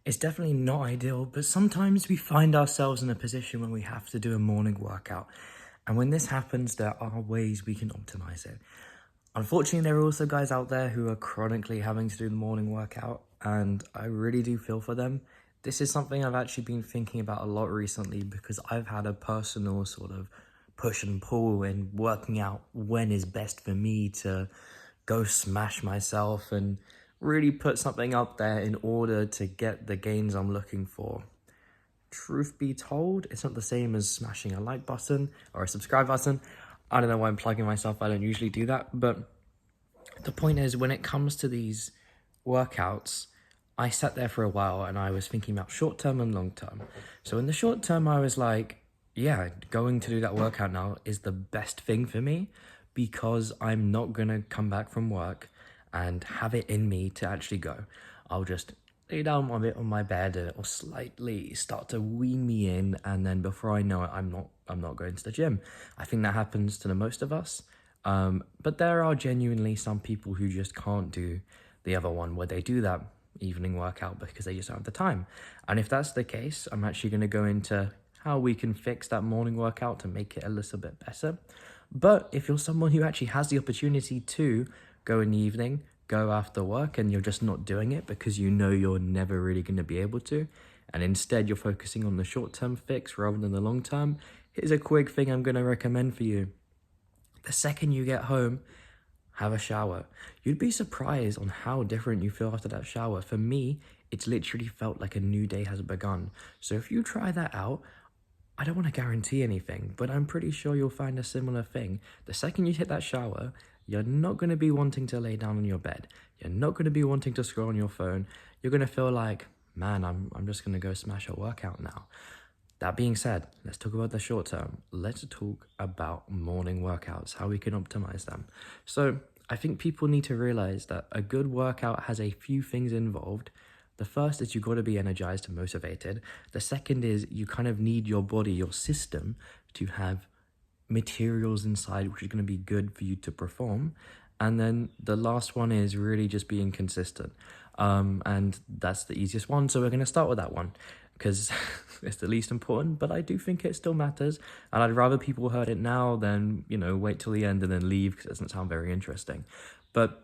It's definitely not ideal, but sometimes we find ourselves in a position when we have to do a morning workout. And when this happens, there are ways we can optimize it. Unfortunately, there are also guys out there who are chronically having to do the morning workout, and I really do feel for them. This is something I've actually been thinking about a lot recently because I've had a personal sort of push and pull in working out when is best for me to go smash myself and really put something up there in order to get the gains I'm looking for. Truth be told, it's not the same as smashing a like button or a subscribe button. I don't know why I'm plugging myself, I don't usually do that, but the point is, when it comes to these workouts, I sat there for a while and I was thinking about short term and long term. So in the short term, I was like, yeah, going to do that workout now is the best thing for me because I'm not going to come back from work and have it in me to actually go. I'll just lay down a bit on my bed and it'll slightly start to wean me in, and then before I know it, I'm not going to the gym. I think that happens to the most of us. But there are genuinely some people who just can't do the other one where they do that evening workout because they just don't have the time. And if that's the case, I'm actually going to go into how we can fix that morning workout to make it a little bit better. But if you're someone who actually has the opportunity to go in the evening, go after work, and you're just not doing it because you know you're never really going to be able to, and instead you're focusing on the short-term fix rather than the long-term, here's a quick thing I'm going to recommend for you. The second you get home, have a shower. You'd be surprised on how different you feel after that shower. For me, it's literally felt like a new day has begun. So if you try that out, I don't want to guarantee anything, but I'm pretty sure you'll find a similar thing. The second you hit that shower, you're not going to be wanting to lay down on your bed. You're not going to be wanting to scroll on your phone. You're going to feel like, man, I'm just going to go smash a workout now. That being said, let's talk about the short term. Let's talk about morning workouts, how we can optimize them. So I think people need to realize that a good workout has a few things involved. The first is you got to be energized and motivated. The second is you kind of need your body, your system, to have materials inside which is going to be good for you to perform. And then the last one is really just being consistent. And that's the easiest one. So we're going to start with that one because it's the least important, but I do think it still matters. And I'd rather people heard it now than, wait till the end and then leave because it doesn't sound very interesting. But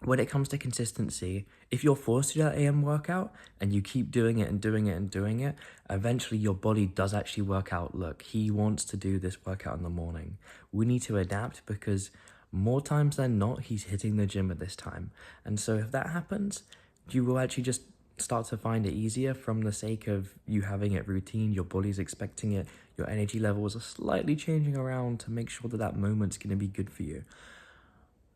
when it comes to consistency, if you're forced to do that AM workout and you keep doing it and doing it and doing it, eventually your body does actually work out, look, he wants to do this workout in the morning. We need to adapt because more times than not, he's hitting the gym at this time. And so if that happens, you will actually just start to find it easier from the sake of you having it routine, your body's expecting it, your energy levels are slightly changing around to make sure that that moment's going to be good for you.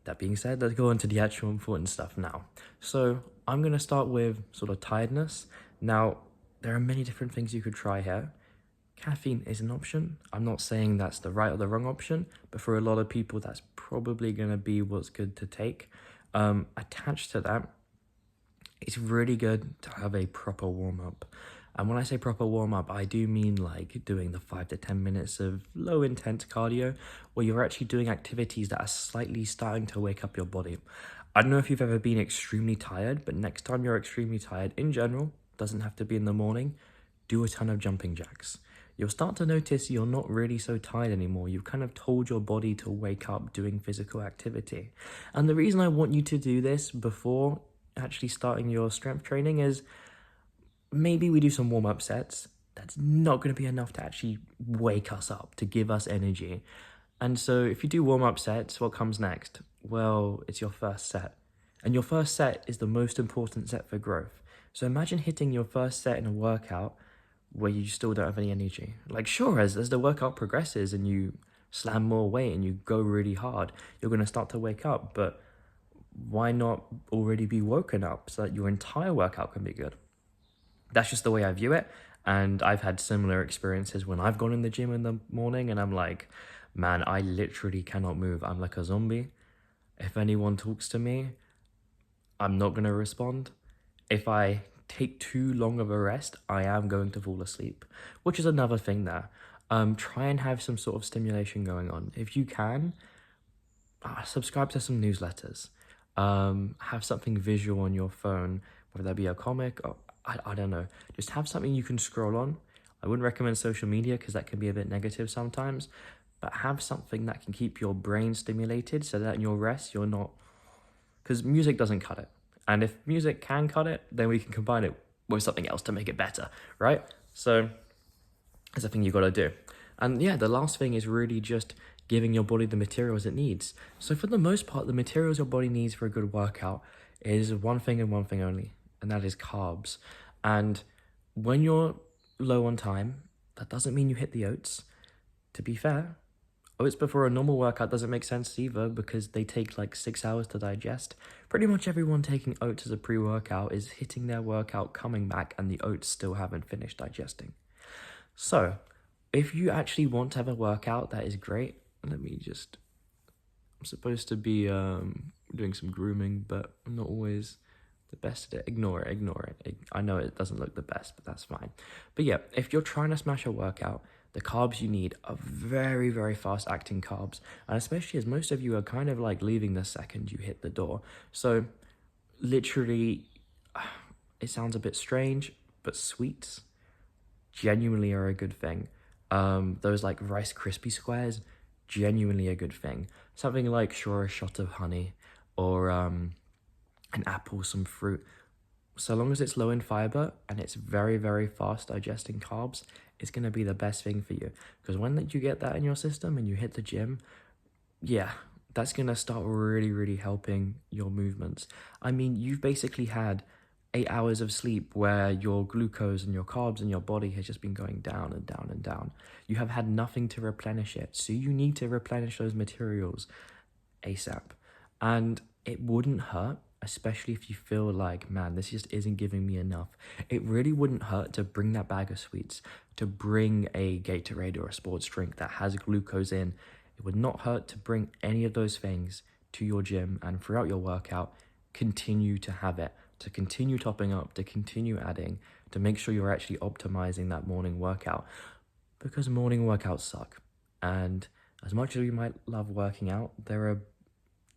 That being said, let's go into the actual important stuff now. So I'm going to start with sort of tiredness. Now, there are many different things you could try here. Caffeine is an option. I'm not saying that's the right or the wrong option, but for a lot of people, that's probably going to be what's good to take. Attached to that, it's really good to have a proper warm-up. And when I say proper warm-up, I do mean like doing the 5 to 10 minutes of low-intense cardio where you're actually doing activities that are slightly starting to wake up your body. I don't know if you've ever been extremely tired, but next time you're extremely tired, in general, doesn't have to be in the morning, do a ton of jumping jacks. You'll start to notice you're not really so tired anymore. You've kind of told your body to wake up doing physical activity. And the reason I want you to do this before actually starting your strength training is maybe we do some warm-up sets. That's not going to be enough to actually wake us up, to give us energy. And so if you do warm-up sets, what comes next? Well, it's your first set. And your first set is the most important set for growth. So imagine hitting your first set in a workout where you still don't have any energy. Like sure, as the workout progresses and you slam more weight and you go really hard, you're going to start to wake up. But why not already be woken up so that your entire workout can be good? That's just the way I view it. And I've had similar experiences when I've gone in the gym in the morning and I'm like, man, I literally cannot move. I'm like a zombie. If anyone talks to me, I'm not going to respond. If I take too long of a rest, I am going to fall asleep, which is another thing there. Try and have some sort of stimulation going on. If you can, subscribe to some newsletters. Have something visual on your phone, whether that be a comic or I don't know, just have something you can scroll on. I wouldn't recommend social media because that can be a bit negative sometimes, but have something that can keep your brain stimulated so that in your rest you're not, because music doesn't cut it. And if music can cut it, then we can combine it with something else to make it better, right? So it's a thing you got to do. And yeah, the last thing is really just giving your body the materials it needs. So for the most part, the materials your body needs for a good workout is one thing and one thing only, and that is carbs. And when you're low on time, that doesn't mean you hit the oats. To be fair, oats before a normal workout doesn't make sense either because they take like 6 hours to digest. Pretty much everyone taking oats as a pre-workout is hitting their workout, coming back, and the oats still haven't finished digesting. So, if you actually want to have a workout that is great, I'm supposed to be doing some grooming, but I'm not always the best at it. Ignore it. I know it doesn't look the best, but that's fine. But yeah, if you're trying to smash a workout, the carbs you need are very, very fast acting carbs. And especially as most of you are kind of like leaving the second you hit the door. So literally, it sounds a bit strange, but sweets genuinely are a good thing. Those like Rice Krispie squares, genuinely a good thing. Something like sure a shot of honey or an apple, some fruit. So long as it's low in fiber and it's very, very fast digesting carbs, it's going to be the best thing for you. Because when you get that in your system and you hit the gym, yeah, that's going to start really, really helping your movements. I mean, you've basically had 8 hours of sleep where your glucose and your carbs in your body has just been going down and down and down. You have had nothing to replenish it. So you need to replenish those materials ASAP. And it wouldn't hurt, especially if you feel like, man, this just isn't giving me enough. It really wouldn't hurt to bring that bag of sweets, to bring a Gatorade or a sports drink that has glucose in. It would not hurt to bring any of those things to your gym and throughout your workout, continue to have it, to continue topping up, to continue adding, to make sure you're actually optimizing that morning workout. Because morning workouts suck. And as much as we might love working out, there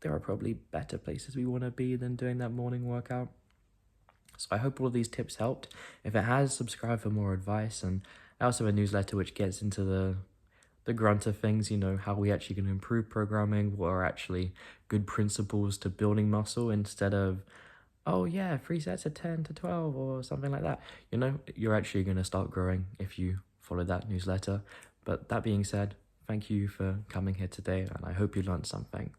are probably better places we want to be than doing that morning workout. So I hope all of these tips helped. If it has, subscribe for more advice. And I also have a newsletter which gets into the grunt of things, how we actually can improve programming, what are actually good principles to building muscle instead of, oh yeah, 3 sets of 10 to 12 or something like that. You're actually going to start growing if you follow that newsletter. But that being said, thank you for coming here today, and I hope you learned something.